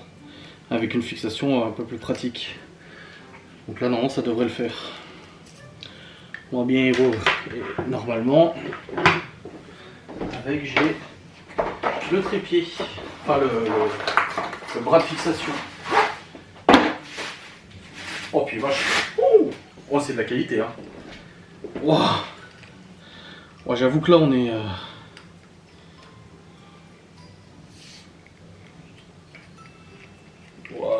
Avec une fixation un peu plus pratique. Donc là normalement ça devrait le faire. On va bien y voir. Et normalement, avec j'ai le trépied, enfin le bras de fixation. Oh puis vache. Oh c'est de la qualité hein. Wow. Ouais, j'avoue que là on est...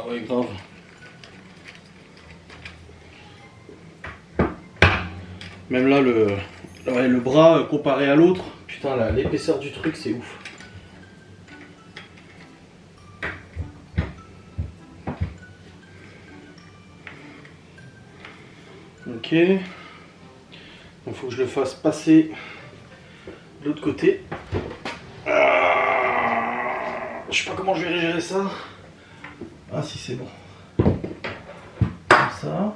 Ouais, grave. Même là, le bras comparé à l'autre, putain, l'épaisseur du truc, c'est ouf. Ok. Donc, faut que je le fasse passer de l'autre côté. Je sais pas comment je vais gérer ça. Ah si c'est bon. Comme ça.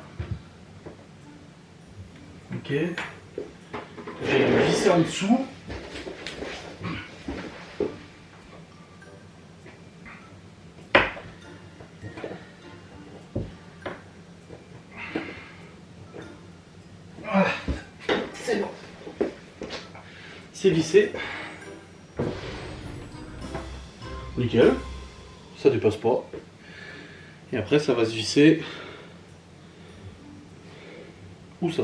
Ok. Je vais le visser en dessous. Voilà. C'est bon. C'est vissé. Nickel. Ça dépasse pas. Et après ça va se visser. Où ça?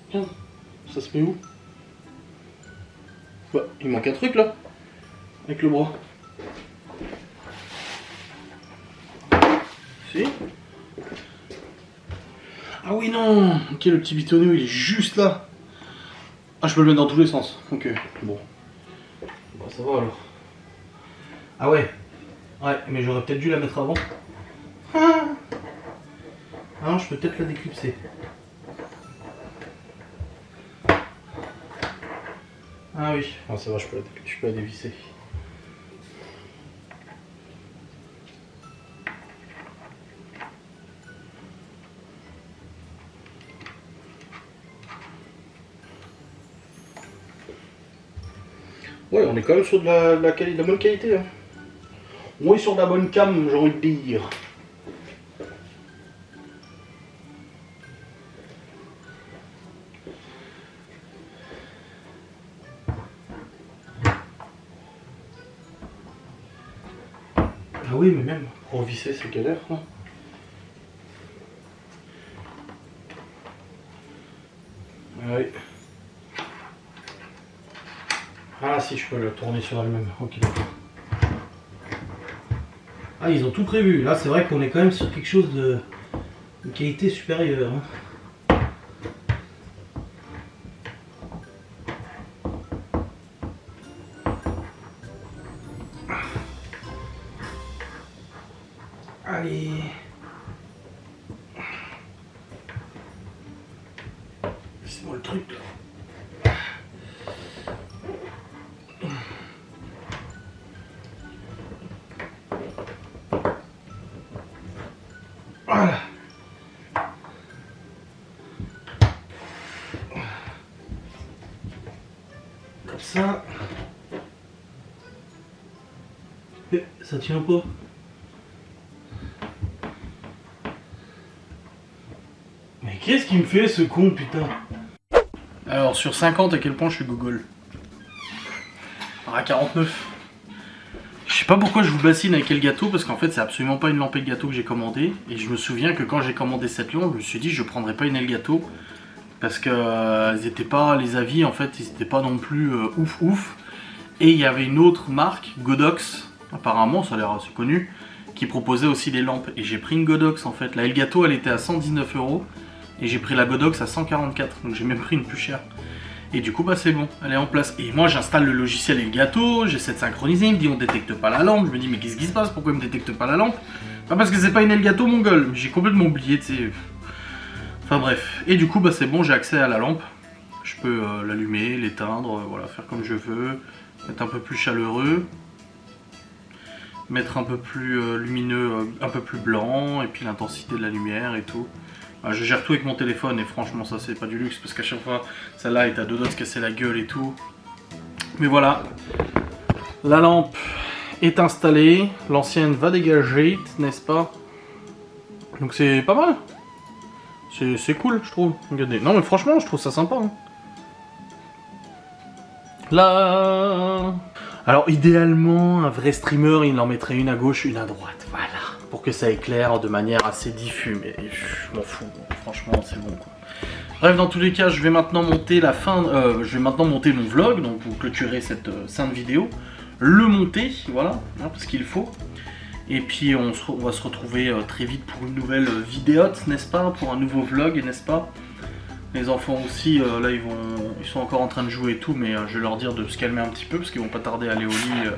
Tiens, ça se met où? Bah, il manque un truc là. Avec le bras. Si? Ah oui non. Ok, le petit bitonneau il est juste là. Ah, je peux le mettre dans tous les sens. Ok, bon. Bah ça va alors. Ah ouais. Ouais, mais j'aurais peut-être dû la mettre avant. Ah non, je peux peut-être la déclipser. Ah oui, ah, ça va, je peux la dévisser. Ouais, on est quand même sur de la bonne qualité. Hein. On est sur de la bonne cam, j'ai envie de dire. Ah oui, mais même pour visser, c'est galère, non? Ah oui. Ah si, je peux le tourner sur elle-même. Ok, d'accord. Ah, ils ont tout prévu. Là, c'est vrai qu'on est quand même sur quelque chose de qualité supérieure. Hein. Allez. C'est moi le truc là. Voilà. Comme ça. Et ça tient pas. Mais qu'est-ce qu'il me fait ce con, putain? Alors sur 50, à quel point je suis gogol? À 49. Je sais pas pourquoi je vous bassine avec le gâteau, parce qu'en fait c'est absolument pas une lampe Elgato que j'ai commandé. Et je me souviens que quand j'ai commandé cette lampe, je me suis dit je prendrais pas une Elgato. Parce que ils étaient pas, les avis en fait, ils étaient pas non plus ouf. Et il y avait une autre marque, Godox, apparemment ça a l'air assez connu, qui proposait aussi des lampes. Et j'ai pris une Godox en fait. La Elgato elle était à 119 €. Et j'ai pris la Godox à 144, donc j'ai même pris une plus chère. Et du coup bah c'est bon, elle est en place. Et moi j'installe le logiciel Elgato, j'essaie de synchroniser, il me dit on détecte pas la lampe. Je me dis mais qu'est-ce qui se passe, pourquoi il me détecte pas la lampe? Pas parce que c'est pas une Elgato mon gueule, j'ai complètement oublié, tu sais. Enfin bref, et du coup bah c'est bon, j'ai accès à la lampe. Je peux l'allumer, l'éteindre, voilà, faire comme je veux. Mettre un peu plus chaleureux. Mettre un peu plus lumineux, un peu plus blanc, et puis l'intensité de la lumière et tout. Je gère tout avec mon téléphone et franchement ça c'est pas du luxe parce qu'à chaque fois celle-là est à deux doigts de se casser la gueule et tout. Mais voilà, la lampe est installée, l'ancienne va dégager, n'est-ce pas? Donc c'est pas mal. C'est cool je trouve. Regardez. Non mais franchement je trouve ça sympa. Hein. Là. Alors idéalement un vrai streamer il en mettrait une à gauche, une à droite. Voilà. Pour que ça éclaire de manière assez diffuse, mais je m'en fous, franchement c'est bon quoi. Bref, dans tous les cas, je vais maintenant monter mon vlog, donc pour clôturer cette sainte vidéo, le monter, voilà, hein, parce qu'il faut. Et puis on va se retrouver très vite pour une nouvelle vidéote, n'est-ce pas, pour un nouveau vlog, n'est-ce pas. Les enfants aussi, là ils sont encore en train de jouer et tout, mais je vais leur dire de se calmer un petit peu parce qu'ils vont pas tarder à aller au lit.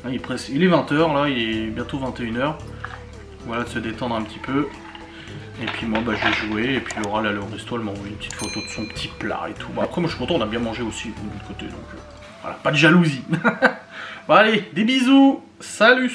Il est 20h là, il est bientôt 21h. Voilà, de se détendre un petit peu. Et puis moi bah, je vais jouer. Et puis Laura elle est au resto, elle m'a envoyé une petite photo de son petit plat et tout. Bon, après moi je suis content, on a bien mangé aussi de l'autre côté. Donc voilà, pas de jalousie. Bon allez, des bisous. Salut.